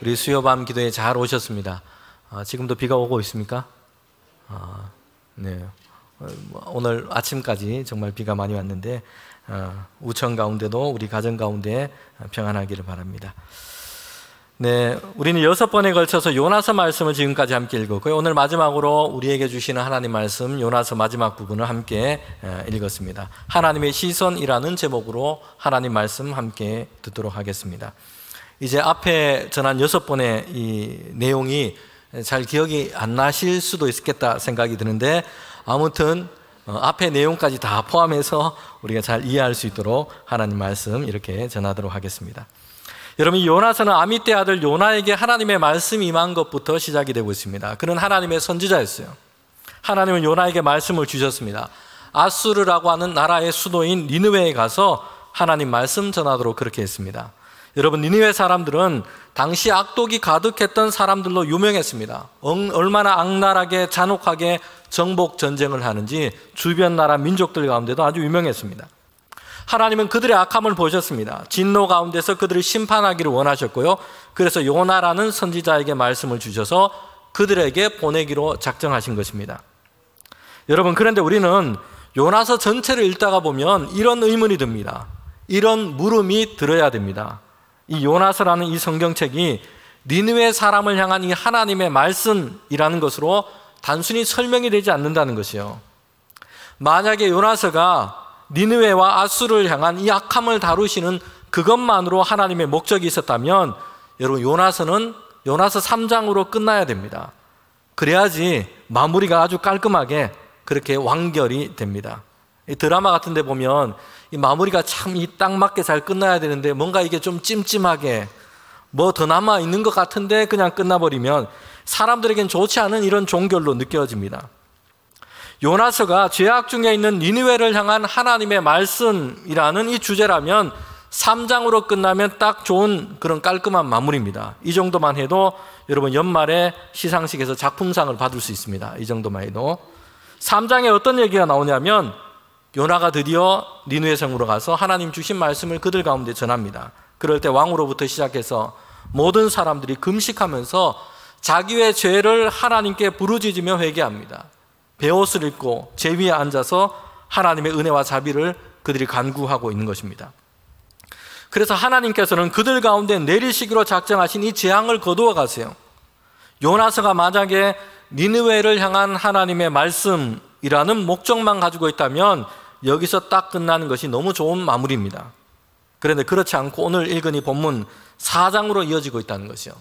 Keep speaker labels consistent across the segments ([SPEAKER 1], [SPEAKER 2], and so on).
[SPEAKER 1] 우리 수요밤 기도에 잘 오셨습니다. 지금도 비가 오고 있습니까? 네. 오늘 아침까지 정말 비가 많이 왔는데 우천 가운데도 우리 가정 가운데 평안하기를 바랍니다. 네, 우리는 6번에 걸쳐서 요나서 말씀을 지금까지 함께 읽었고요. 오늘 마지막으로 우리에게 주시는 하나님 말씀 요나서 마지막 부분을 함께 읽었습니다. 하나님의 시선이라는 제목으로 하나님 말씀 함께 듣도록 하겠습니다. 이제 앞에 전한 6번의 이 내용이 잘 기억이 안 나실 수도 있겠다 생각이 드는데, 아무튼 앞에 내용까지 다 포함해서 우리가 잘 이해할 수 있도록 하나님 말씀 이렇게 전하도록 하겠습니다. 여러분, 이 요나서는 아미떼 아들 요나에게 하나님의 말씀이 임한 것부터 시작이 되고 있습니다. 그는 하나님의 선지자였어요. 하나님은 요나에게 말씀을 주셨습니다. 아수르라고 하는 나라의 수도인 니느웨에 가서 하나님 말씀 전하도록 그렇게 했습니다. 여러분, 니느웨 사람들은 당시 악독이 가득했던 사람들로 유명했습니다. 얼마나 악랄하게 잔혹하게 정복 전쟁을 하는지 주변 나라 민족들 가운데도 아주 유명했습니다. 하나님은 그들의 악함을 보셨습니다. 진노 가운데서 그들을 심판하기를 원하셨고요. 그래서 요나라는 선지자에게 말씀을 주셔서 그들에게 보내기로 작정하신 것입니다. 여러분, 그런데 우리는 요나서 전체를 읽다가 보면 이런 의문이 듭니다. 이런 물음이 들어야 됩니다. 이 요나서라는 이 성경책이 니느웨 사람을 향한 이 하나님의 말씀이라는 것으로 단순히 설명이 되지 않는다는 것이요. 만약에 요나서가 니느웨와 아수르를 향한 이 악함을 다루시는 그것만으로 하나님의 목적이 있었다면, 여러분, 요나서는 요나서 3장으로 끝나야 됩니다. 그래야지 마무리가 아주 깔끔하게 그렇게 완결이 됩니다. 이 드라마 같은 데 보면 이 마무리가 참 딱 맞게 잘 끝나야 되는데 뭔가 이게 좀 찜찜하게 뭐 더 남아 있는 것 같은데 그냥 끝나버리면 사람들에겐 좋지 않은 이런 종결로 느껴집니다. 요나서가 죄악 중에 있는 니느웨를 향한 하나님의 말씀이라는 이 주제라면 3장으로 끝나면 딱 좋은 그런 깔끔한 마무리입니다. 이 정도만 해도 여러분 연말에 시상식에서 작품상을 받을 수 있습니다. 이 정도만 해도. 3장에 어떤 얘기가 나오냐면 요나가 드디어 니느웨 성으로 가서 하나님 주신 말씀을 그들 가운데 전합니다. 그럴 때 왕으로부터 시작해서 모든 사람들이 금식하면서 자기의 죄를 하나님께 부르짖으며 회개합니다. 베옷을 입고 제 위에 앉아서 하나님의 은혜와 자비를 그들이 간구하고 있는 것입니다. 그래서 하나님께서는 그들 가운데 내리시기로 작정하신 이 재앙을 거두어 가세요. 요나서가 만약에 니느웨를 향한 하나님의 말씀이라는 목적만 가지고 있다면 여기서 딱 끝나는 것이 너무 좋은 마무리입니다. 그런데 그렇지 않고 오늘 읽은 이 본문 4장으로 이어지고 있다는 것이요.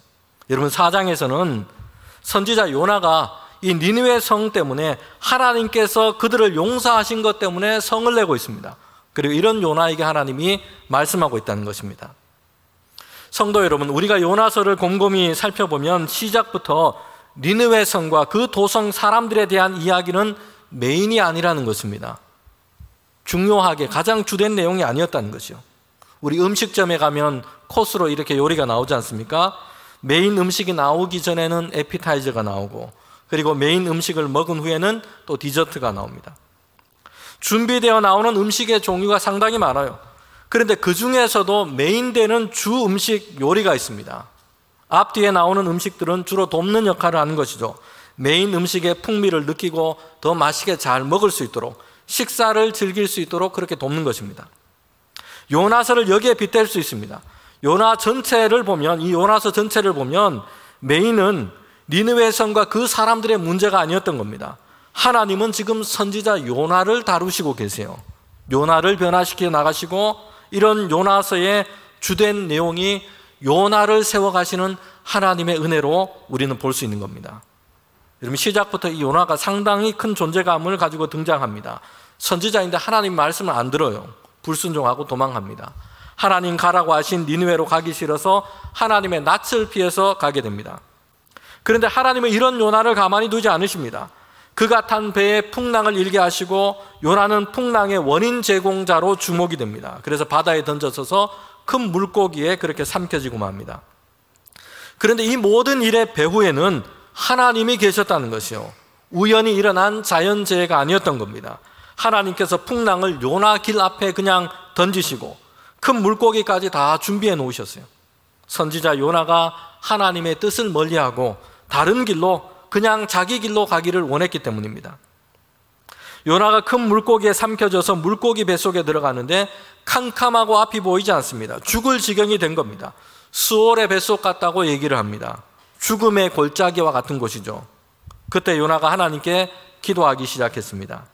[SPEAKER 1] 여러분, 4장에서는 선지자 요나가 이 니느웨 성 때문에 하나님께서 그들을 용서하신 것 때문에 성을 내고 있습니다. 그리고 이런 요나에게 하나님이 말씀하고 있다는 것입니다. 성도 여러분, 우리가 요나서를 곰곰이 살펴보면 시작부터 니느웨 성과 그 도성 사람들에 대한 이야기는 메인이 아니라는 것입니다. 중요하게 가장 주된 내용이 아니었다는 것이요. 우리 음식점에 가면 코스로 이렇게 요리가 나오지 않습니까? 메인 음식이 나오기 전에는 에피타이저가 나오고, 그리고 메인 음식을 먹은 후에는 또 디저트가 나옵니다. 준비되어 나오는 음식의 종류가 상당히 많아요. 그런데 그 중에서도 메인되는 주 음식 요리가 있습니다. 앞뒤에 나오는 음식들은 주로 돕는 역할을 하는 것이죠. 메인 음식의 풍미를 느끼고 더 맛있게 잘 먹을 수 있도록, 식사를 즐길 수 있도록 그렇게 돕는 것입니다. 요나서를 여기에 빗댈 수 있습니다. 요나 전체를 보면, 이 요나서 전체를 보면 메인은 니느웨 성과 그 사람들의 문제가 아니었던 겁니다. 하나님은 지금 선지자 요나를 다루시고 계세요. 요나를 변화시켜 나가시고, 이런 요나서의 주된 내용이 요나를 세워가시는 하나님의 은혜로 우리는 볼 수 있는 겁니다. 여러분, 시작부터 이 요나가 상당히 큰 존재감을 가지고 등장합니다. 선지자인데 하나님 말씀을 안 들어요. 불순종하고 도망갑니다. 하나님 가라고 하신 니느웨로 가기 싫어서 하나님의 낯을 피해서 가게 됩니다. 그런데 하나님은 이런 요나를 가만히 두지 않으십니다. 그가 탄 배에 풍랑을 일게 하시고 요나는 풍랑의 원인 제공자로 주목이 됩니다. 그래서 바다에 던져져서 큰 물고기에 그렇게 삼켜지고 맙니다. 그런데 이 모든 일의 배후에는 하나님이 계셨다는 것이요. 우연히 일어난 자연재해가 아니었던 겁니다. 하나님께서 풍랑을 요나 길 앞에 그냥 던지시고 큰 물고기까지 다 준비해 놓으셨어요. 선지자 요나가 하나님의 뜻을 멀리하고 다른 길로 그냥 자기 길로 가기를 원했기 때문입니다. 요나가 큰 물고기에 삼켜져서 물고기 뱃속에 들어가는데 캄캄하고 앞이 보이지 않습니다. 죽을 지경이 된 겁니다. 수월의 뱃속 같다고 얘기를 합니다. 죽음의 골짜기와 같은 곳이죠. 그때 요나가 하나님께 기도하기 시작했습니다.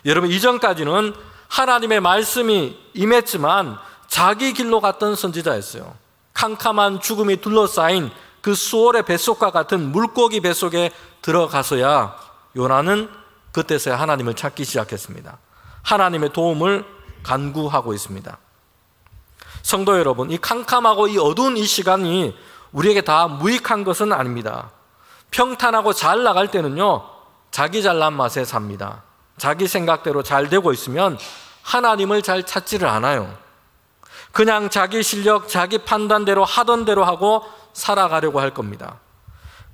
[SPEAKER 1] 여러분, 이전까지는 하나님의 말씀이 임했지만 자기 길로 갔던 선지자였어요. 캄캄한 죽음이 둘러싸인 그 수월의 뱃속과 같은 물고기 뱃속에 들어가서야 요나는 그때서야 하나님을 찾기 시작했습니다. 하나님의 도움을 간구하고 있습니다. 성도 여러분, 이 캄캄하고 이 어두운 이 시간이 우리에게 다 무익한 것은 아닙니다. 평탄하고 잘 나갈 때는요, 자기 잘난 맛에 삽니다. 자기 생각대로 잘 되고 있으면 하나님을 잘 찾지를 않아요. 그냥 자기 실력, 자기 판단대로 하던 대로 하고 살아가려고 할 겁니다.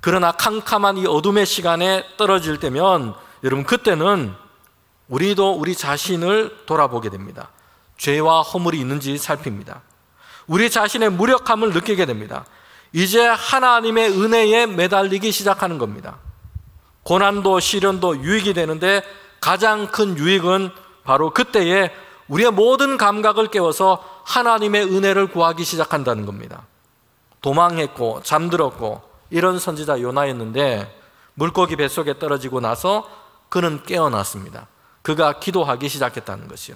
[SPEAKER 1] 그러나 캄캄한 이 어둠의 시간에 떨어질 때면 여러분, 그때는 우리도 우리 자신을 돌아보게 됩니다. 죄와 허물이 있는지 살핍니다. 우리 자신의 무력함을 느끼게 됩니다. 이제 하나님의 은혜에 매달리기 시작하는 겁니다. 고난도 시련도 유익이 되는데 가장 큰 유익은 바로 그때에 우리의 모든 감각을 깨워서 하나님의 은혜를 구하기 시작한다는 겁니다. 도망했고 잠들었고 이런 선지자 요나였는데 물고기 뱃속에 떨어지고 나서 그는 깨어났습니다. 그가 기도하기 시작했다는 것이요.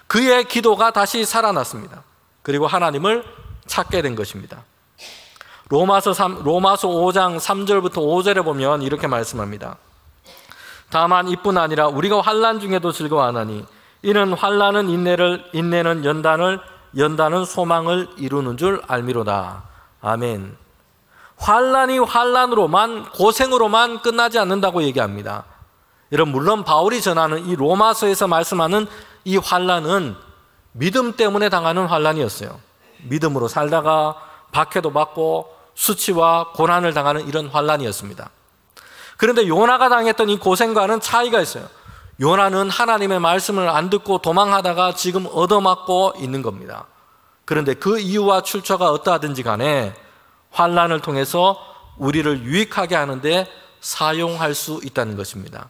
[SPEAKER 1] 그의 기도가 다시 살아났습니다. 그리고 하나님을 찾게 된 것입니다. 로마서 5장 3절부터 5절에 보면 이렇게 말씀합니다. 다만 이뿐 아니라 우리가 환난 중에도 즐거워하나니 이는 환난은 인내를, 인내는 연단을, 연단은 소망을 이루는 줄 알미로다. 아멘. 환난이 환난으로만, 고생으로만 끝나지 않는다고 얘기합니다. 여러분, 물론 바울이 전하는 이 로마서에서 말씀하는 이 환난은 믿음 때문에 당하는 환난이었어요. 믿음으로 살다가 박해도 받고 수치와 고난을 당하는 이런 환난이었습니다. 그런데 요나가 당했던 이 고생과는 차이가 있어요. 요나는 하나님의 말씀을 안 듣고 도망하다가 지금 얻어맞고 있는 겁니다. 그런데 그 이유와 출처가 어떠하든지 간에 환난을 통해서 우리를 유익하게 하는데 사용할 수 있다는 것입니다.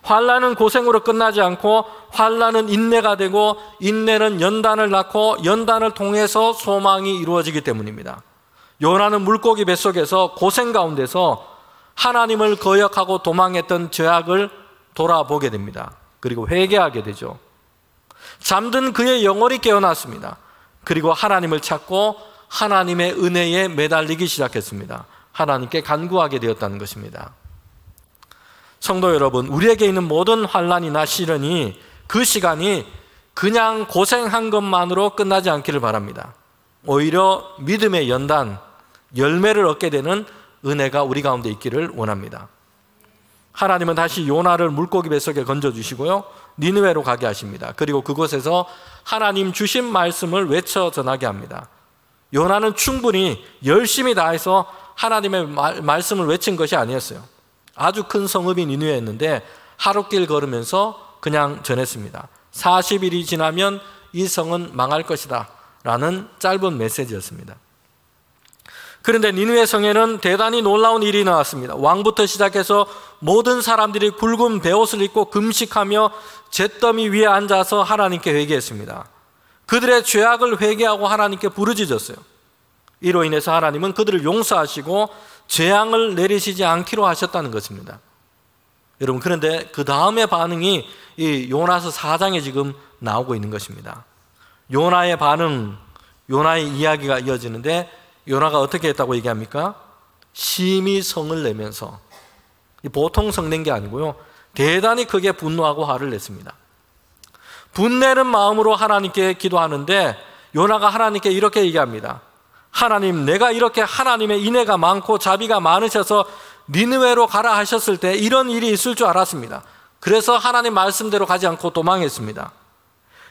[SPEAKER 1] 환난은 고생으로 끝나지 않고 환난은 인내가 되고 인내는 연단을 낳고 연단을 통해서 소망이 이루어지기 때문입니다. 요나는 물고기 뱃속에서 고생 가운데서 하나님을 거역하고 도망했던 죄악을 돌아보게 됩니다. 그리고 회개하게 되죠. 잠든 그의 영혼이 깨어났습니다. 그리고 하나님을 찾고 하나님의 은혜에 매달리기 시작했습니다. 하나님께 간구하게 되었다는 것입니다. 성도 여러분, 우리에게 있는 모든 환난이나 시련이 그 시간이 그냥 고생한 것만으로 끝나지 않기를 바랍니다. 오히려 믿음의 연단, 열매를 얻게 되는 은혜가 우리 가운데 있기를 원합니다. 하나님은 다시 요나를 물고기 뱃속에 건져주시고요, 니느웨로 가게 하십니다. 그리고 그곳에서 하나님 주신 말씀을 외쳐 전하게 합니다. 요나는 충분히 열심히 다해서 하나님의 말씀을 외친 것이 아니었어요. 아주 큰 성읍이 니느웨였는데 하룻길 걸으면서 그냥 전했습니다. 40일이 지나면 이 성은 망할 것이다 라는 짧은 메시지였습니다. 그런데 니느웨 성에는 대단히 놀라운 일이 나왔습니다. 왕부터 시작해서 모든 사람들이 굵은 베옷을 입고 금식하며 잿더미 위에 앉아서 하나님께 회개했습니다. 그들의 죄악을 회개하고 하나님께 부르짖었어요. 이로 인해서 하나님은 그들을 용서하시고 재앙을 내리시지 않기로 하셨다는 것입니다. 여러분, 그런데 그 다음의 반응이 이 요나서 4장에 지금 나오고 있는 것입니다. 요나의 반응, 요나의 이야기가 이어지는데 요나가 어떻게 했다고 얘기합니까? 심히 성을 내면서, 보통 성낸 게 아니고요, 대단히 크게 분노하고 화를 냈습니다. 분내는 마음으로 하나님께 기도하는데 요나가 하나님께 이렇게 얘기합니다. 하나님, 내가 이렇게 하나님의 인애가 많고 자비가 많으셔서 니느웨로 가라 하셨을 때 이런 일이 있을 줄 알았습니다. 그래서 하나님 말씀대로 가지 않고 도망했습니다.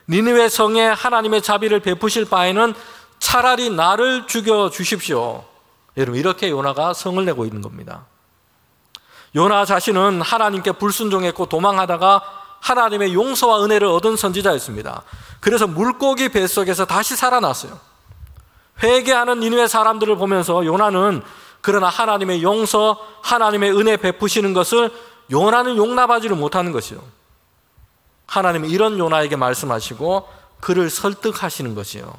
[SPEAKER 1] 니느웨 성에 하나님의 자비를 베푸실 바에는 차라리 나를 죽여 주십시오. 여러분, 이렇게 요나가 성을 내고 있는 겁니다. 요나 자신은 하나님께 불순종했고 도망하다가 하나님의 용서와 은혜를 얻은 선지자였습니다. 그래서 물고기 뱃속에서 다시 살아났어요. 회개하는 니느웨 사람들을 보면서 요나는 그러나 하나님의 용서, 하나님의 은혜 베푸시는 것을 요나는 용납하지를 못하는 것이요. 하나님은 이런 요나에게 말씀하시고 그를 설득하시는 것이요.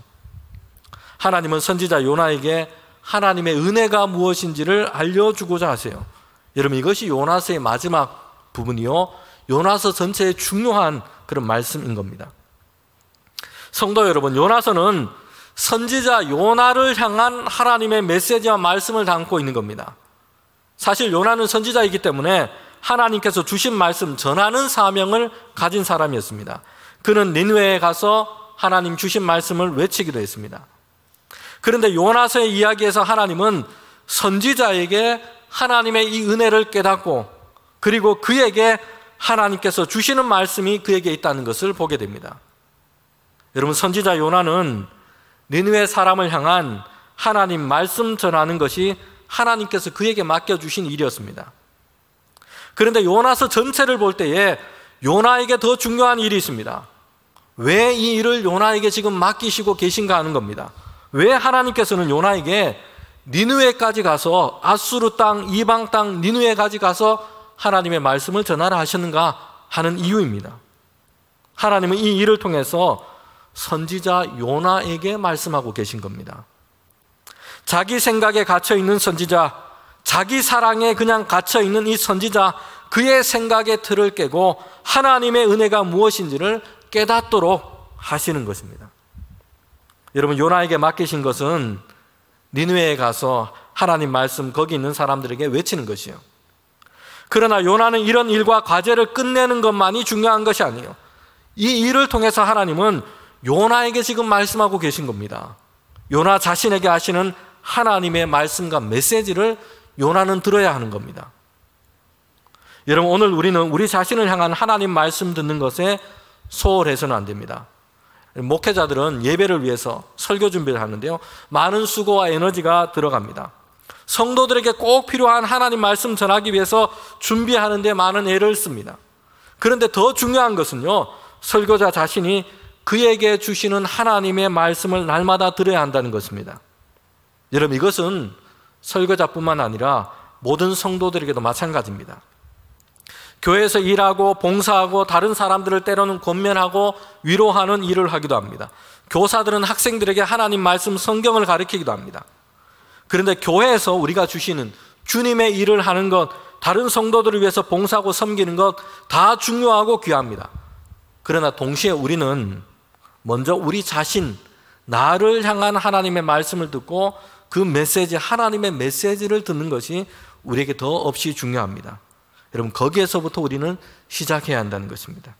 [SPEAKER 1] 하나님은 선지자 요나에게 하나님의 은혜가 무엇인지를 알려주고자 하세요. 여러분, 이것이 요나서의 마지막 부분이요, 요나서 전체의 중요한 그런 말씀인 겁니다. 성도 여러분, 요나서는 선지자 요나를 향한 하나님의 메시지와 말씀을 담고 있는 겁니다. 사실 요나는 선지자이기 때문에 하나님께서 주신 말씀 전하는 사명을 가진 사람이었습니다. 그는 니느웨에 가서 하나님 주신 말씀을 외치기도 했습니다. 그런데 요나서의 이야기에서 하나님은 선지자에게 하나님의 이 은혜를 깨닫고 그리고 그에게 하나님께서 주시는 말씀이 그에게 있다는 것을 보게 됩니다. 여러분, 선지자 요나는 니느웨 사람을 향한 하나님 말씀 전하는 것이 하나님께서 그에게 맡겨주신 일이었습니다. 그런데 요나서 전체를 볼 때에 요나에게 더 중요한 일이 있습니다. 왜 이 일을 요나에게 지금 맡기시고 계신가 하는 겁니다. 왜 하나님께서는 요나에게 니느웨까지 가서, 아수르 땅, 이방 땅 니느웨까지 가서 하나님의 말씀을 전하라 하셨는가 하는 이유입니다. 하나님은 이 일을 통해서 선지자 요나에게 말씀하고 계신 겁니다. 자기 생각에 갇혀있는 선지자, 자기 사랑에 그냥 갇혀있는 이 선지자, 그의 생각의 틀을 깨고 하나님의 은혜가 무엇인지를 깨닫도록 하시는 것입니다. 여러분, 요나에게 맡기신 것은 니느웨에 가서 하나님 말씀 거기 있는 사람들에게 외치는 것이요. 그러나 요나는 이런 일과 과제를 끝내는 것만이 중요한 것이 아니에요. 이 일을 통해서 하나님은 요나에게 지금 말씀하고 계신 겁니다. 요나 자신에게 하시는 하나님의 말씀과 메시지를 요나는 들어야 하는 겁니다. 여러분, 오늘 우리는 우리 자신을 향한 하나님 말씀 듣는 것에 소홀해서는 안 됩니다. 목회자들은 예배를 위해서 설교 준비를 하는데요, 많은 수고와 에너지가 들어갑니다. 성도들에게 꼭 필요한 하나님 말씀 전하기 위해서 준비하는데 많은 애를 씁니다. 그런데 더 중요한 것은요, 설교자 자신이 그에게 주시는 하나님의 말씀을 날마다 들어야 한다는 것입니다. 여러분, 이것은 설교자뿐만 아니라 모든 성도들에게도 마찬가지입니다. 교회에서 일하고 봉사하고 다른 사람들을 때로는 권면하고 위로하는 일을 하기도 합니다. 교사들은 학생들에게 하나님 말씀 성경을 가르치기도 합니다. 그런데 교회에서 우리가 주시는 주님의 일을 하는 것, 다른 성도들을 위해서 봉사하고 섬기는 것 다 중요하고 귀합니다. 그러나 동시에 우리는 먼저 우리 자신, 나를 향한 하나님의 말씀을 듣고 그 메시지, 하나님의 메시지를 듣는 것이 우리에게 더 없이 중요합니다. 여러분, 거기에서부터 우리는 시작해야 한다는 것입니다.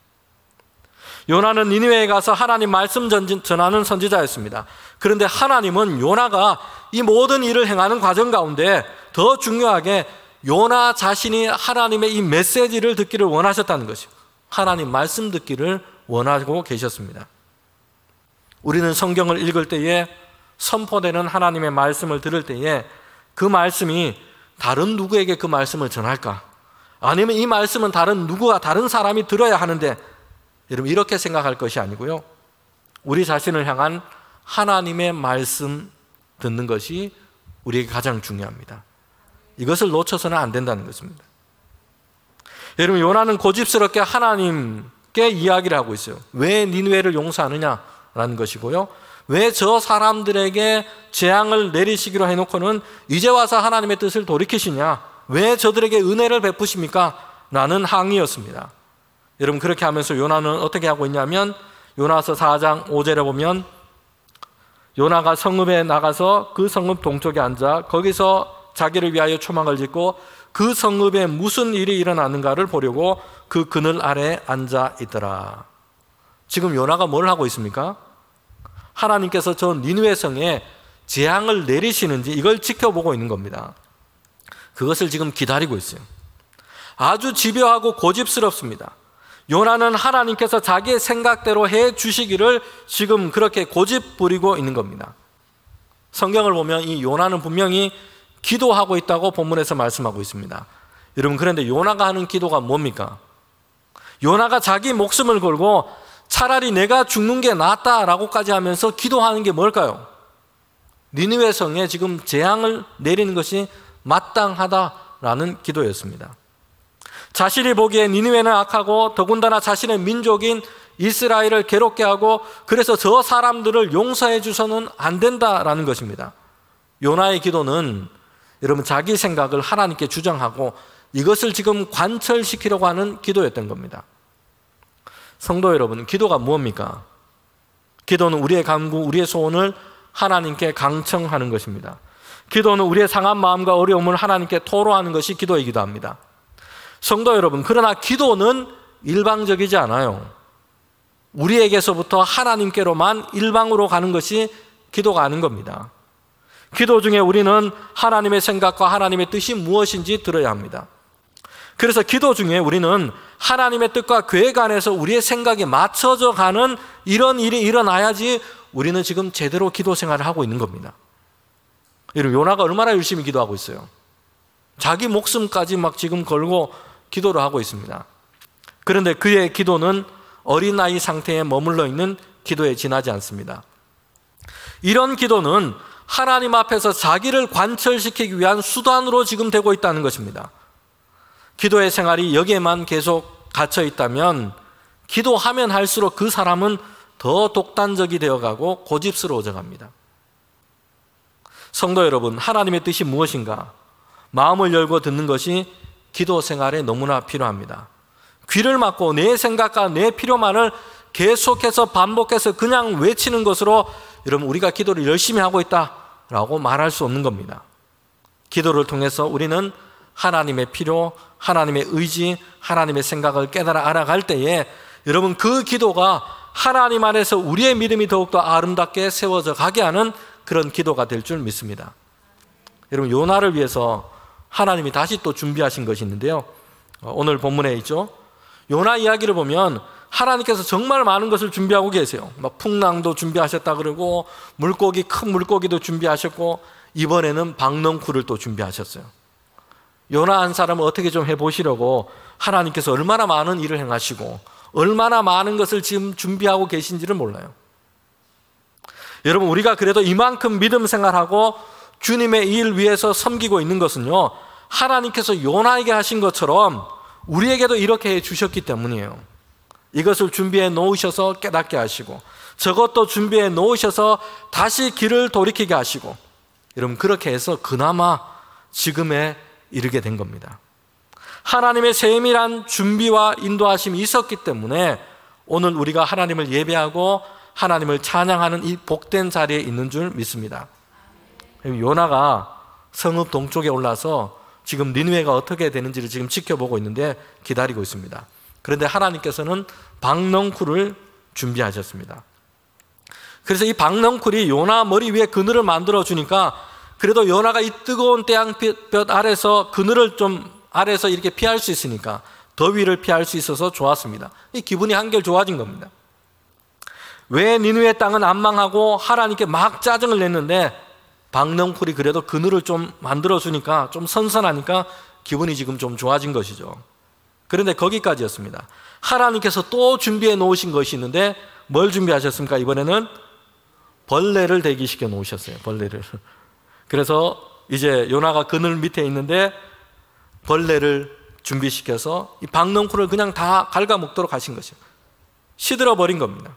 [SPEAKER 1] 요나는 니느웨에 가서 하나님 말씀 전하는 선지자였습니다. 그런데 하나님은 요나가 이 모든 일을 행하는 과정 가운데 더 중요하게 요나 자신이 하나님의 이 메시지를 듣기를 원하셨다는 것이요, 하나님 말씀 듣기를 원하고 계셨습니다. 우리는 성경을 읽을 때에, 선포되는 하나님의 말씀을 들을 때에 그 말씀이 다른 누구에게 그 말씀을 전할까? 아니면 이 말씀은 다른 누구가, 다른 사람이 들어야 하는데, 여러분, 이렇게 생각할 것이 아니고요, 우리 자신을 향한 하나님의 말씀 듣는 것이 우리에게 가장 중요합니다. 이것을 놓쳐서는 안 된다는 것입니다. 여러분, 요나는 고집스럽게 하나님께 이야기를 하고 있어요. 왜 니느웨를 용서하느냐라는 것이고요, 왜 저 사람들에게 재앙을 내리시기로 해놓고는 이제 와서 하나님의 뜻을 돌이키시냐, 왜 저들에게 은혜를 베푸십니까? 라는 항의였습니다. 여러분, 그렇게 하면서 요나는 어떻게 하고 있냐면, 요나서 4장 5절에 보면 요나가 성읍에 나가서 그 성읍 동쪽에 앉아 거기서 자기를 위하여 초막을 짓고 그 성읍에 무슨 일이 일어나는가를 보려고 그 그늘 아래 앉아 있더라. 지금 요나가 뭘 하고 있습니까? 하나님께서 저 니느웨 성에 재앙을 내리시는지 이걸 지켜보고 있는 겁니다. 그것을 지금 기다리고 있어요. 아주 집요하고 고집스럽습니다. 요나는 하나님께서 자기의 생각대로 해 주시기를 지금 그렇게 고집 부리고 있는 겁니다. 성경을 보면 이 요나는 분명히 기도하고 있다고 본문에서 말씀하고 있습니다. 여러분, 그런데 요나가 하는 기도가 뭡니까? 요나가 자기 목숨을 걸고 차라리 내가 죽는 게 낫다라고까지 하면서 기도하는 게 뭘까요? 니느웨 성에 지금 재앙을 내리는 것이 마땅하다라는 기도였습니다. 자신이 보기에 니느웨는 악하고 더군다나 자신의 민족인 이스라엘을 괴롭게 하고 그래서 저 사람들을 용서해 주서는 안 된다라는 것입니다. 요나의 기도는 여러분 자기 생각을 하나님께 주장하고 이것을 지금 관철시키려고 하는 기도였던 겁니다. 성도 여러분, 기도가 무엇입니까? 기도는 우리의 간구, 우리의 소원을 하나님께 강청하는 것입니다. 기도는 우리의 상한 마음과 어려움을 하나님께 토로하는 것이 기도이기도 합니다. 성도 여러분, 그러나 기도는 일방적이지 않아요. 우리에게서부터 하나님께로만 일방으로 가는 것이 기도가 아닌 겁니다. 기도 중에 우리는 하나님의 생각과 하나님의 뜻이 무엇인지 들어야 합니다. 그래서 기도 중에 우리는 하나님의 뜻과 계획 안에서 우리의 생각이 맞춰져 가는 이런 일이 일어나야지 우리는 지금 제대로 기도 생활을 하고 있는 겁니다. 여러분, 요나가 얼마나 열심히 기도하고 있어요. 자기 목숨까지 막 지금 걸고 기도를 하고 있습니다. 그런데 그의 기도는 어린아이 상태에 머물러 있는 기도에 지나지 않습니다. 이런 기도는 하나님 앞에서 자기를 관철시키기 위한 수단으로 지금 되고 있다는 것입니다. 기도의 생활이 여기에만 계속 갇혀 있다면 기도하면 할수록 그 사람은 더 독단적이 되어가고 고집스러워져 갑니다. 성도 여러분, 하나님의 뜻이 무엇인가? 마음을 열고 듣는 것이 기도 생활에 너무나 필요합니다. 귀를 막고 내 생각과 내 필요만을 계속해서 반복해서 그냥 외치는 것으로 여러분 우리가 기도를 열심히 하고 있다라고 말할 수 없는 겁니다. 기도를 통해서 우리는 하나님의 필요, 하나님의 의지, 하나님의 생각을 깨달아 알아갈 때에 여러분 그 기도가 하나님 안에서 우리의 믿음이 더욱더 아름답게 세워져 가게 하는 그런 기도가 될 줄 믿습니다. 여러분, 요나를 위해서 하나님이 다시 또 준비하신 것이 있는데요, 오늘 본문에 있죠. 요나 이야기를 보면 하나님께서 정말 많은 것을 준비하고 계세요. 막 풍랑도 준비하셨다 그러고 물고기, 큰 물고기도 준비하셨고 이번에는 박넝쿨을 또 준비하셨어요. 요나 한 사람을 어떻게 좀 해보시려고 하나님께서 얼마나 많은 일을 행하시고 얼마나 많은 것을 지금 준비하고 계신지를 몰라요. 여러분, 우리가 그래도 이만큼 믿음 생활하고 주님의 일 위해서 섬기고 있는 것은요, 하나님께서 요나에게 하신 것처럼 우리에게도 이렇게 해 주셨기 때문이에요. 이것을 준비해 놓으셔서 깨닫게 하시고 저것도 준비해 놓으셔서 다시 길을 돌이키게 하시고, 여러분 그렇게 해서 그나마 지금에 이르게 된 겁니다. 하나님의 세밀한 준비와 인도하심이 있었기 때문에 오늘 우리가 하나님을 예배하고 하나님을 찬양하는 이 복된 자리에 있는 줄 믿습니다. 요나가 성읍 동쪽에 올라서 지금 니느웨가 어떻게 되는지를 지금 지켜보고 있는데 기다리고 있습니다. 그런데 하나님께서는 박넝쿨을 준비하셨습니다. 그래서 이 박넝쿨이 요나 머리 위에 그늘을 만들어 주니까 그래도 요나가 이 뜨거운 태양볕 아래서 그늘을 좀 아래서 이렇게 피할 수 있으니까 더위를 피할 수 있어서 좋았습니다. 이 기분이 한결 좋아진 겁니다. 왜 니느웨 땅은 안 망하고 하나님께 막 짜증을 냈는데 박넝쿨이 그래도 그늘을 좀 만들어 주니까 좀 선선하니까 기분이 지금 좀 좋아진 것이죠. 그런데 거기까지였습니다. 하나님께서 또 준비해 놓으신 것이 있는데 뭘 준비하셨습니까? 이번에는 벌레를 대기시켜 놓으셨어요. 벌레를. 그래서 이제 요나가 그늘 밑에 있는데 벌레를 준비시켜서 이 박넝쿨을 그냥 다 갉아먹도록 하신 것이에요. 시들어 버린 겁니다.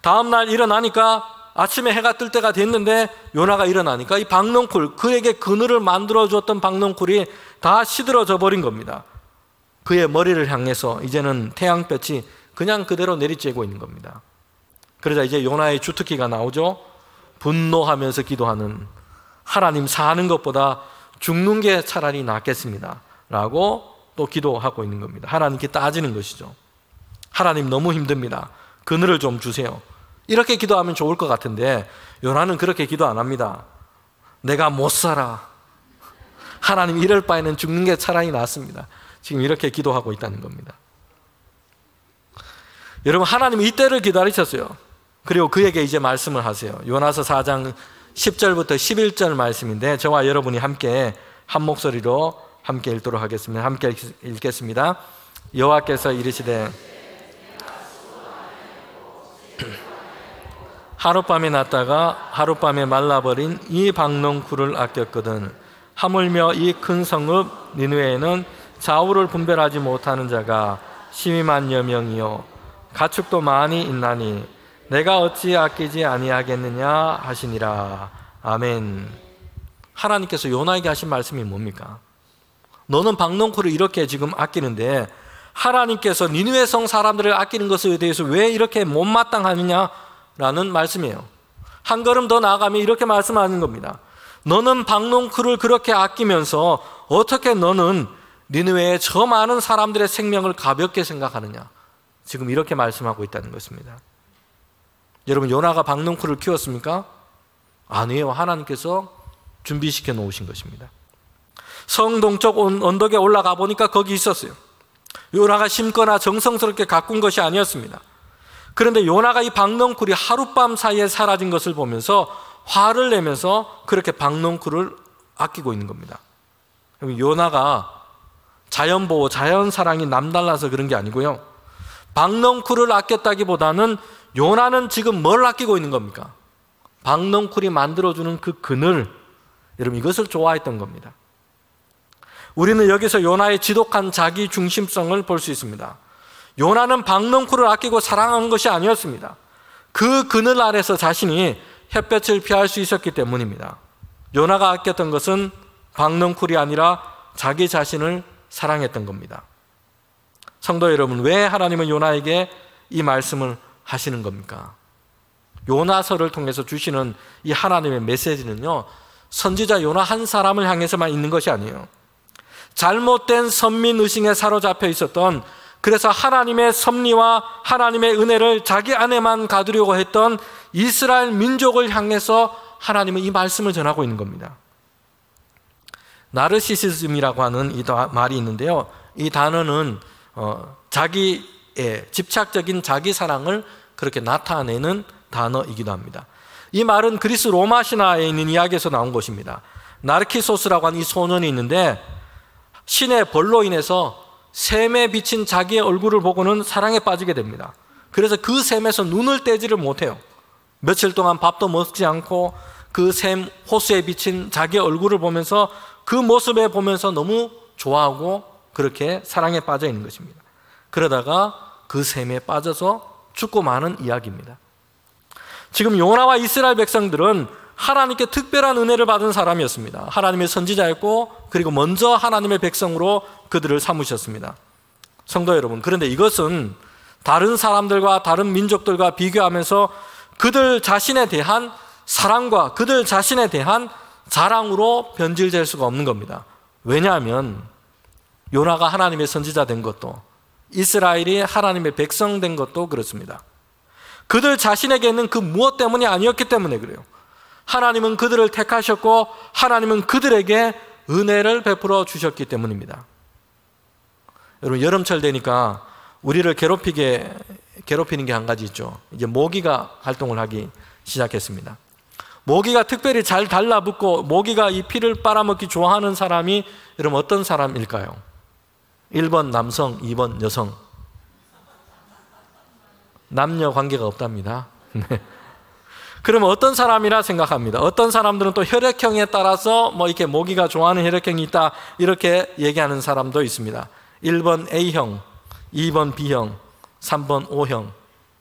[SPEAKER 1] 다음날 일어나니까 아침에 해가 뜰 때가 됐는데 요나가 일어나니까 이 박넝쿨, 그에게 그늘을 만들어 줬던 박넝쿨이 다 시들어져 버린 겁니다. 그의 머리를 향해서 이제는 태양볕이 그냥 그대로 내리쬐고 있는 겁니다. 그러자 이제 요나의 주특기가 나오죠. 분노하면서 기도하는, 하나님 사는 것보다 죽는 게 차라리 낫겠습니다 라고 또 기도하고 있는 겁니다. 하나님께 따지는 것이죠. 하나님 너무 힘듭니다. 그늘을 좀 주세요. 이렇게 기도하면 좋을 것 같은데 요나는 그렇게 기도 안 합니다. 내가 못 살아. 하나님 이럴 바에는 죽는 게 차라리 낫습니다. 지금 이렇게 기도하고 있다는 겁니다. 여러분, 하나님 이때를 기다리셨어요. 그리고 그에게 이제 말씀을 하세요. 요나서 4장 10절부터 11절 말씀인데 저와 여러분이 함께 한 목소리로 함께 읽도록 하겠습니다. 함께 읽겠습니다. 여호와께서 이르시되 하룻밤에 났다가 하룻밤에 말라버린 이 박농쿨을 아꼈거든. 하물며 이 큰 성읍 니느웨에는 좌우를 분별하지 못하는 자가 심히만여 명이요 가축도 많이 있나니 내가 어찌 아끼지 아니하겠느냐 하시니라. 아멘. 하나님께서 요나에게 하신 말씀이 뭡니까? 너는 박농쿨을 이렇게 지금 아끼는데 하나님께서 니느웨 성 사람들을 아끼는 것에 대해서 왜 이렇게 못마땅하느냐라는 말씀이에요. 한 걸음 더 나아가면 이렇게 말씀하는 겁니다. 너는 박농쿨을 그렇게 아끼면서 어떻게 너는 니느웨의 저 많은 사람들의 생명을 가볍게 생각하느냐. 지금 이렇게 말씀하고 있다는 것입니다. 여러분, 요나가 박농쿨을 키웠습니까? 아니에요. 하나님께서 준비시켜 놓으신 것입니다. 성 동쪽 언덕에 올라가 보니까 거기 있었어요. 요나가 심거나 정성스럽게 가꾼 것이 아니었습니다. 그런데 요나가 이 박농쿨이 하룻밤 사이에 사라진 것을 보면서 화를 내면서 그렇게 박농쿨을 아끼고 있는 겁니다. 요나가 자연보호, 자연사랑이 남달라서 그런 게 아니고요. 박농쿨을 아꼈다기보다는 요나는 지금 뭘 아끼고 있는 겁니까? 박농쿨이 만들어주는 그 그늘, 여러분 이것을 좋아했던 겁니다. 우리는 여기서 요나의 지독한 자기 중심성을 볼 수 있습니다. 요나는 박농쿨을 아끼고 사랑하는 것이 아니었습니다. 그 그늘 아래서 자신이 햇볕을 피할 수 있었기 때문입니다. 요나가 아꼈던 것은 박농쿨이 아니라 자기 자신을 사랑했던 겁니다. 성도 여러분, 왜 하나님은 요나에게 이 말씀을 하시는 겁니까? 요나서를 통해서 주시는 이 하나님의 메시지는요, 선지자 요나 한 사람을 향해서만 있는 것이 아니에요. 잘못된 선민의식에 사로잡혀 있었던, 그래서 하나님의 섭리와 하나님의 은혜를 자기 안에만 가두려고 했던 이스라엘 민족을 향해서 하나님은 이 말씀을 전하고 있는 겁니다. 나르시시즘이라고 하는 이 말이 있는데요, 이 단어는 자기의 집착적인 자기 사랑을 그렇게 나타내는 단어이기도 합니다. 이 말은 그리스 로마 신화에 있는 이야기에서 나온 것입니다. 나르키소스라고 하는 이 소년이 있는데 신의 벌로 인해서 샘에 비친 자기의 얼굴을 보고는 사랑에 빠지게 됩니다. 그래서 그 샘에서 눈을 떼지를 못해요. 며칠 동안 밥도 먹지 않고 그 샘 호수에 비친 자기의 얼굴을 보면서 그 모습에 보면서 너무 좋아하고 그렇게 사랑에 빠져 있는 것입니다. 그러다가 그 샘에 빠져서 죽고 마는 이야기입니다. 지금 요나와 이스라엘 백성들은 하나님께 특별한 은혜를 받은 사람이었습니다. 하나님의 선지자였고 그리고 먼저 하나님의 백성으로 그들을 삼으셨습니다. 성도 여러분, 그런데 이것은 다른 사람들과 다른 민족들과 비교하면서 그들 자신에 대한 사랑과 그들 자신에 대한 자랑으로 변질될 수가 없는 겁니다. 왜냐하면 요나가 하나님의 선지자 된 것도, 이스라엘이 하나님의 백성 된 것도 그렇습니다. 그들 자신에게 있는 그 무엇 때문이 아니었기 때문에 그래요. 하나님은 그들을 택하셨고 하나님은 그들에게 은혜를 베풀어 주셨기 때문입니다. 여러분, 여름철 되니까 우리를 괴롭히는 게 한 가지 있죠. 이제 모기가 활동을 하기 시작했습니다. 모기가 특별히 잘 달라붙고 모기가 이 피를 빨아먹기 좋아하는 사람이 여러분 어떤 사람일까요? 1번 남성, 2번 여성. 남녀 관계가 없답니다. 네. 그러면 어떤 사람이라 생각합니다. 어떤 사람들은 또 혈액형에 따라서 뭐 이렇게 모기가 좋아하는 혈액형이 있다 이렇게 얘기하는 사람도 있습니다. 1번 A형, 2번 B형, 3번 O형.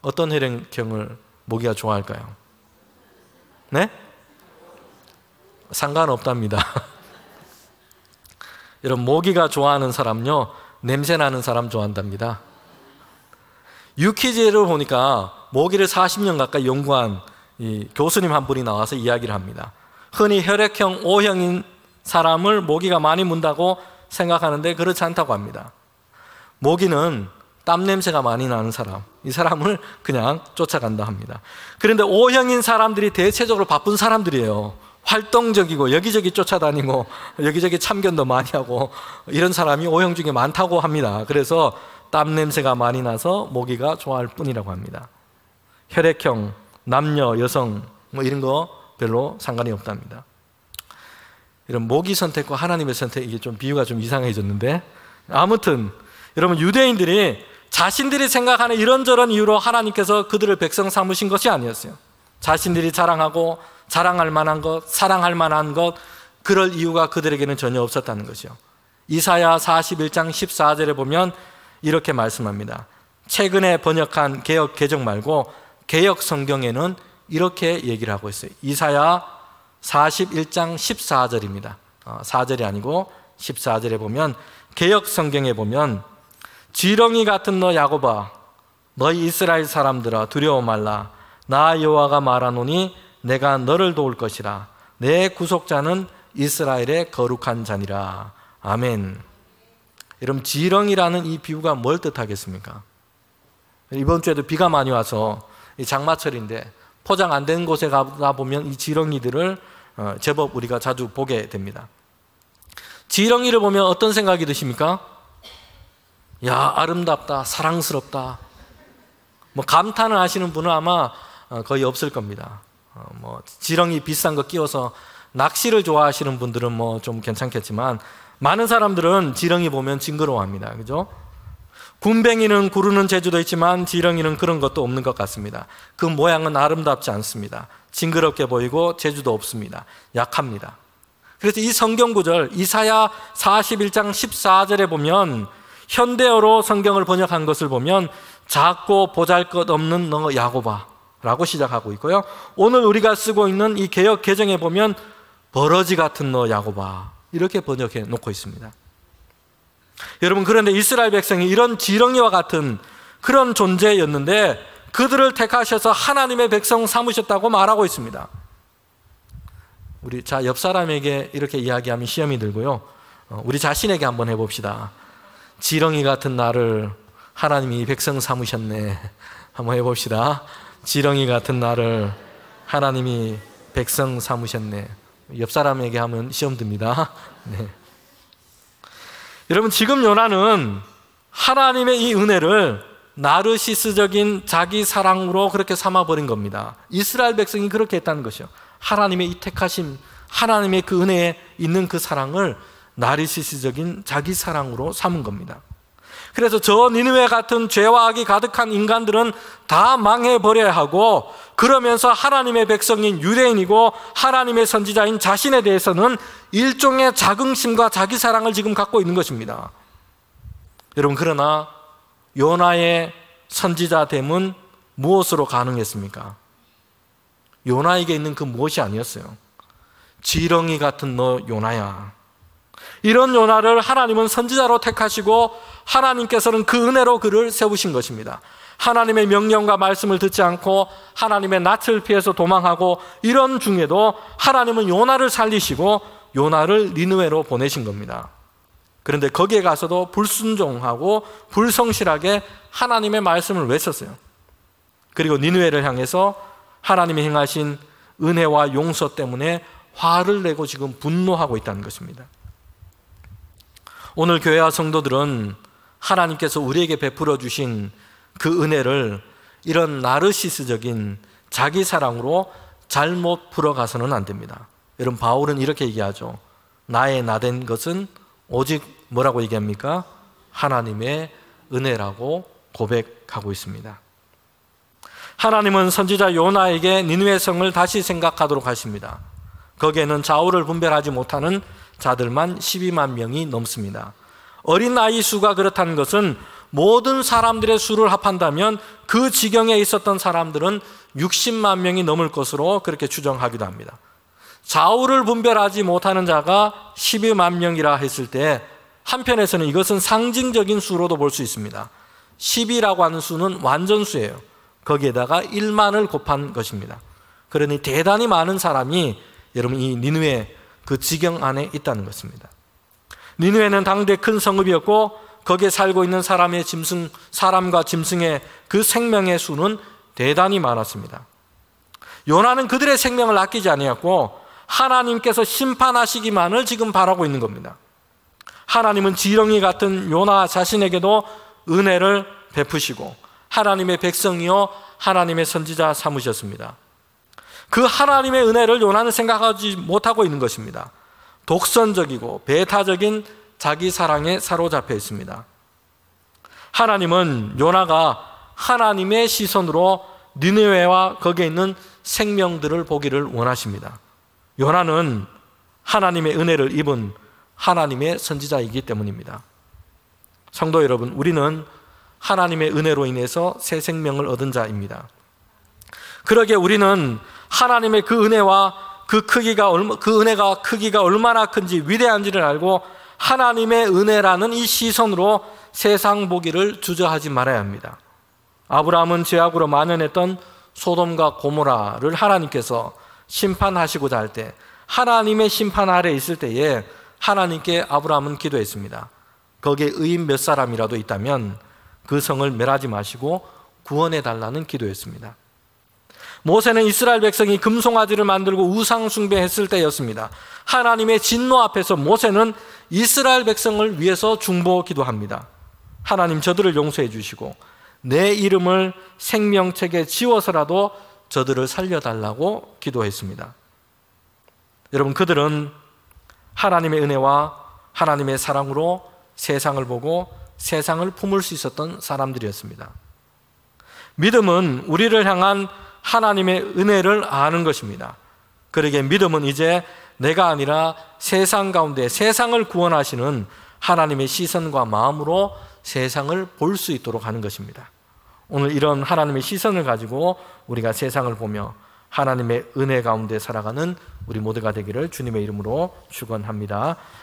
[SPEAKER 1] 어떤 혈액형을 모기가 좋아할까요? 네? 상관없답니다. 여러분, 모기가 좋아하는 사람요, 냄새나는 사람 좋아한답니다. 유퀴즈를 보니까 모기를 40년 가까이 연구한 이 교수님 한 분이 나와서 이야기를 합니다. 흔히 혈액형 O형인 사람을 모기가 많이 문다고 생각하는데 그렇지 않다고 합니다. 모기는 땀 냄새가 많이 나는 사람, 이 사람을 그냥 쫓아간다 합니다. 그런데 O형인 사람들이 대체적으로 바쁜 사람들이에요. 활동적이고 여기저기 쫓아다니고 여기저기 참견도 많이 하고 이런 사람이 O형 중에 많다고 합니다. 그래서 땀 냄새가 많이 나서 모기가 좋아할 뿐이라고 합니다. 혈액형, 남녀, 여성 뭐 이런 거 별로 상관이 없답니다. 이런 모기 선택과 하나님의 선택, 이게 좀 비유가 좀 이상해졌는데, 아무튼 여러분, 유대인들이 자신들이 생각하는 이런저런 이유로 하나님께서 그들을 백성 삼으신 것이 아니었어요. 자신들이 자랑하고 자랑할 만한 것, 사랑할 만한 것, 그럴 이유가 그들에게는 전혀 없었다는 것이요. 이사야 41장 14절에 보면 이렇게 말씀합니다. 최근에 번역한 개역 개정 말고 개역 성경에는 이렇게 얘기를 하고 있어요. 이사야 41장 14절입니다. 4절이 아니고 14절에 보면 개역 성경에 보면 지렁이 같은 너 야곱아 너희 이스라엘 사람들아 두려워 말라. 나 여호와가 말하노니 내가 너를 도울 것이라. 내 구속자는 이스라엘의 거룩한 자니라. 아멘. 여러분, 지렁이라는 이 비유가 뭘 뜻하겠습니까? 이번 주에도 비가 많이 와서 장마철인데 포장 안 된 곳에 가다 보면 이 지렁이들을 제법 우리가 자주 보게 됩니다. 지렁이를 보면 어떤 생각이 드십니까? 야, 아름답다, 사랑스럽다. 뭐 감탄을 하시는 분은 아마 거의 없을 겁니다. 뭐 지렁이 비싼 거 끼워서 낚시를 좋아하시는 분들은 뭐 좀 괜찮겠지만 많은 사람들은 지렁이 보면 징그러워합니다. 그죠? 군뱅이는 구르는 재주도 있지만 지렁이는 그런 것도 없는 것 같습니다. 그 모양은 아름답지 않습니다. 징그럽게 보이고 재주도 없습니다. 약합니다. 그래서 이 성경 구절 이사야 41장 14절에 보면 현대어로 성경을 번역한 것을 보면 작고 보잘것없는 너 야곱아 라고 시작하고 있고요. 오늘 우리가 쓰고 있는 이 개역 개정에 보면 버러지 같은 너 야곱아 이렇게 번역해 놓고 있습니다. 여러분, 그런데 이스라엘 백성이 이런 지렁이와 같은 그런 존재였는데 그들을 택하셔서 하나님의 백성 삼으셨다고 말하고 있습니다. 우리 옆 사람에게 이렇게 이야기하면 시험이 들고요. 우리 자신에게 한번 해봅시다. 지렁이 같은 나를 하나님이 백성 삼으셨네. 한번 해봅시다. 지렁이 같은 나를 하나님이 백성 삼으셨네. 옆 사람에게 하면 시험 듭니다. 네. 여러분, 지금 요나는 하나님의 이 은혜를 나르시스적인 자기 사랑으로 그렇게 삼아버린 겁니다. 이스라엘 백성이 그렇게 했다는 것이요. 하나님의 이 택하심, 하나님의 그 은혜에 있는 그 사랑을 나르시스적인 자기 사랑으로 삼은 겁니다. 그래서 저 니느웨 같은 죄와 악이 가득한 인간들은 다 망해버려야 하고, 그러면서 하나님의 백성인 유대인이고 하나님의 선지자인 자신에 대해서는 일종의 자긍심과 자기 사랑을 지금 갖고 있는 것입니다. 여러분, 그러나 요나의 선지자됨은 무엇으로 가능했습니까? 요나에게 있는 그 무엇이 아니었어요. 지렁이 같은 너 요나야. 이런 요나를 하나님은 선지자로 택하시고 하나님께서는 그 은혜로 그를 세우신 것입니다. 하나님의 명령과 말씀을 듣지 않고 하나님의 낯을 피해서 도망하고 이런 중에도 하나님은 요나를 살리시고 요나를 니느웨로 보내신 겁니다. 그런데 거기에 가서도 불순종하고 불성실하게 하나님의 말씀을 외쳤어요. 그리고 니느웨를 향해서 하나님이 행하신 은혜와 용서 때문에 화를 내고 지금 분노하고 있다는 것입니다. 오늘 교회와 성도들은 하나님께서 우리에게 베풀어 주신 그 은혜를 이런 나르시스적인 자기 사랑으로 잘못 풀어가서는 안 됩니다. 여러분, 바울은 이렇게 얘기하죠. 나의 나된 것은 오직 뭐라고 얘기합니까? 하나님의 은혜라고 고백하고 있습니다. 하나님은 선지자 요나에게 니느웨 성을 다시 생각하도록 하십니다. 거기에는 좌우를 분별하지 못하는 자들만 12만 명이 넘습니다. 어린 아이 수가 그렇다는 것은 모든 사람들의 수를 합한다면 그 지경에 있었던 사람들은 60만 명이 넘을 것으로 그렇게 추정하기도 합니다. 좌우를 분별하지 못하는 자가 12만 명이라 했을 때 한편에서는 이것은 상징적인 수로도 볼 수 있습니다. 10이라고 하는 수는 완전수예요. 거기에다가 1만을 곱한 것입니다. 그러니 대단히 많은 사람이 여러분 이 니느웨 그 지경 안에 있다는 것입니다. 니느웨는 당대 큰 성읍이었고 거기에 살고 있는 사람과 짐승의 그 생명의 수는 대단히 많았습니다. 요나는 그들의 생명을 아끼지 아니었고 하나님께서 심판하시기만을 지금 바라고 있는 겁니다. 하나님은 지렁이 같은 요나 자신에게도 은혜를 베푸시고 하나님의 백성이요 하나님의 선지자 삼으셨습니다. 그 하나님의 은혜를 요나는 생각하지 못하고 있는 것입니다. 독선적이고 배타적인 자기 사랑에 사로잡혀 있습니다. 하나님은 요나가 하나님의 시선으로 니느웨와 거기에 있는 생명들을 보기를 원하십니다. 요나는 하나님의 은혜를 입은 하나님의 선지자이기 때문입니다. 성도 여러분, 우리는 하나님의 은혜로 인해서 새 생명을 얻은 자입니다. 그러기에 우리는 하나님의 그 은혜와 그 은혜가 크기가 얼마나 큰지 위대한지를 알고 하나님의 은혜라는 이 시선으로 세상 보기를 주저하지 말아야 합니다. 아브라함은 죄악으로 만연했던 소돔과 고모라를 하나님께서 심판하시고자 할 때, 하나님의 심판 아래 있을 때에 하나님께 아브라함은 기도했습니다. 거기에 의인 몇 사람이라도 있다면 그 성을 멸하지 마시고 구원해 달라는 기도였습니다. 모세는 이스라엘 백성이 금송아지를 만들고 우상 숭배했을 때였습니다. 하나님의 진노 앞에서 모세는 이스라엘 백성을 위해서 중보 기도합니다. 하나님, 저들을 용서해 주시고 내 이름을 생명책에 지워서라도 저들을 살려달라고 기도했습니다. 여러분, 그들은 하나님의 은혜와 하나님의 사랑으로 세상을 보고 세상을 품을 수 있었던 사람들이었습니다. 믿음은 우리를 향한 하나님의 은혜를 아는 것입니다. 그러기에 믿음은 이제 내가 아니라 세상 가운데 세상을 구원하시는 하나님의 시선과 마음으로 세상을 볼 수 있도록 하는 것입니다. 오늘 이런 하나님의 시선을 가지고 우리가 세상을 보며 하나님의 은혜 가운데 살아가는 우리 모두가 되기를 주님의 이름으로 축원합니다.